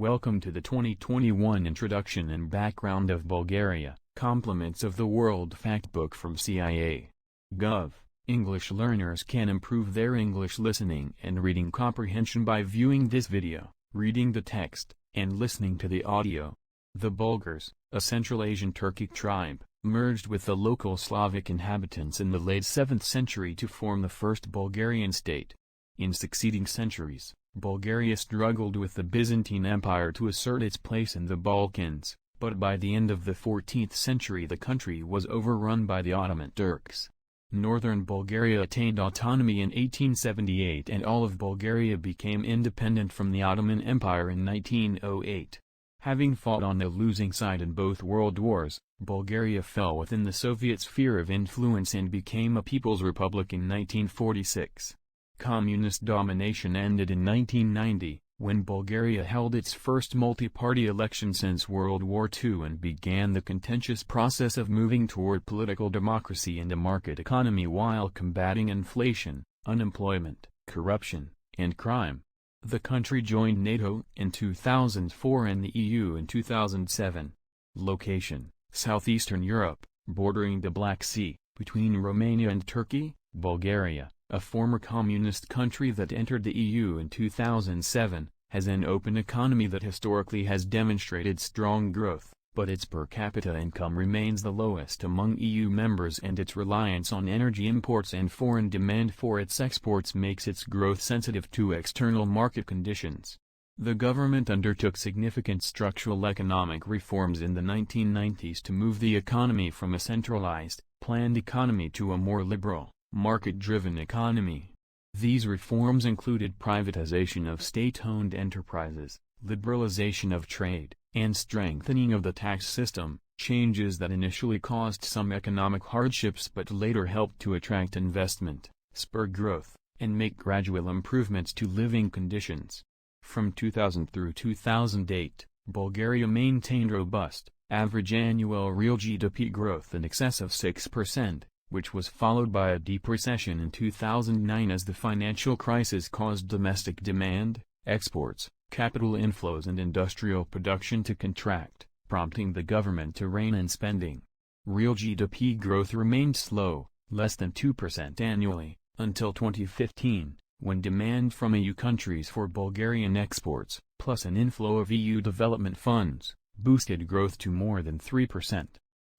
Welcome to the 2021 Introduction and Background of Bulgaria, Compliments of the World Factbook from CIA.gov. English learners can improve their English listening and reading comprehension by viewing this video, reading the text, and listening to the audio. The Bulgars, a Central Asian Turkic tribe, merged with the local Slavic inhabitants in the late 7th century to form the first Bulgarian state. In succeeding centuries, Bulgaria struggled with the Byzantine Empire to assert its place in the Balkans, but by the end of the 14th century the country was overrun by the Ottoman Turks. Northern Bulgaria attained autonomy in 1878 and all of Bulgaria became independent from the Ottoman Empire in 1908. Having fought on the losing side in both world wars, Bulgaria fell within the Soviet sphere of influence and became a People's Republic in 1946. Communist domination ended in 1990, when Bulgaria held its first multi-party election since World War II and began the contentious process of moving toward political democracy and a market economy while combating inflation, unemployment, corruption, and crime. The country joined NATO in 2004 and the EU in 2007. Location: Southeastern Europe, bordering the Black Sea, between Romania and Turkey. Bulgaria, a former communist country that entered the EU in 2007, has an open economy that historically has demonstrated strong growth, but its per capita income remains the lowest among EU members and its reliance on energy imports and foreign demand for its exports makes its growth sensitive to external market conditions. The government undertook significant structural economic reforms in the 1990s to move the economy from a centralized, planned economy to a more liberal, market-driven economy. These reforms included privatization of state-owned enterprises, liberalization of trade, and strengthening of the tax system, changes that initially caused some economic hardships but later helped to attract investment, spur growth, and make gradual improvements to living conditions. From 2000 through 2008, Bulgaria maintained robust, average annual real GDP growth in excess of 6%. Which was followed by a deep recession in 2009 as the financial crisis caused domestic demand, exports, capital inflows and industrial production to contract, prompting the government to rein in spending. Real GDP growth remained slow, less than 2% annually, until 2015, when demand from EU countries for Bulgarian exports, plus an inflow of EU development funds, boosted growth to more than 3%.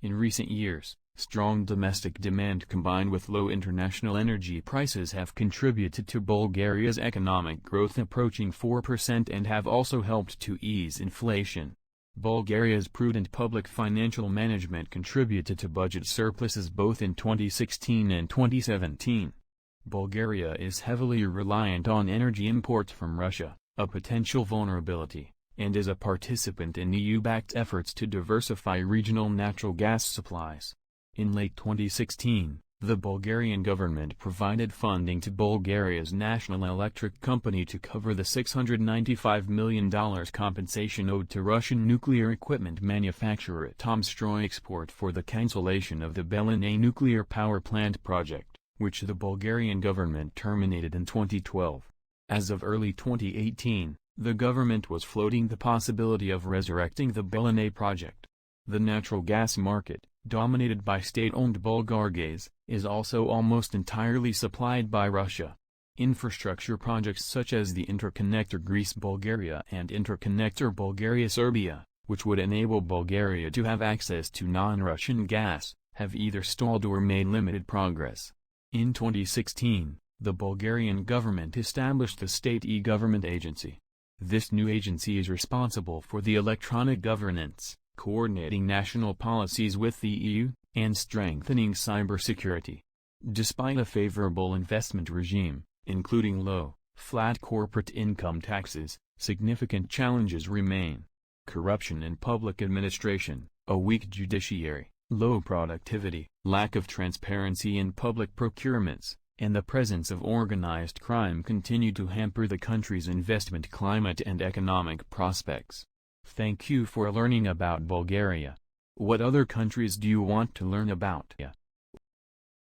In recent years, strong domestic demand combined with low international energy prices have contributed to Bulgaria's economic growth approaching 4% and have also helped to ease inflation. Bulgaria's prudent public financial management contributed to budget surpluses both in 2016 and 2017. Bulgaria is heavily reliant on energy imports from Russia, a potential vulnerability, and is a participant in EU-backed efforts to diversify regional natural gas supplies. In late 2016, the Bulgarian government provided funding to Bulgaria's national electric company to cover the $695 million compensation owed to Russian nuclear equipment manufacturer Atomstroyexport for the cancellation of the Belene nuclear power plant project, which the Bulgarian government terminated in 2012. As of early 2018, the government was floating the possibility of resurrecting the Belene project. The natural gas market, dominated by state-owned Bulgargas, is also almost entirely supplied by Russia. Infrastructure projects such as the Interconnector Greece-Bulgaria and Interconnector Bulgaria-Serbia, which would enable Bulgaria to have access to non-Russian gas, have either stalled or made limited progress. In 2016, the Bulgarian government established the State e-Government Agency. This new agency is responsible for the electronic governance, coordinating national policies with the EU, and strengthening cybersecurity. Despite a favorable investment regime, including low, flat corporate income taxes, significant challenges remain. Corruption in public administration, a weak judiciary, low productivity, lack of transparency in public procurements, and the presence of organized crime continue to hamper the country's investment climate and economic prospects. Thank you for learning about Bulgaria. What other countries do you want to learn about?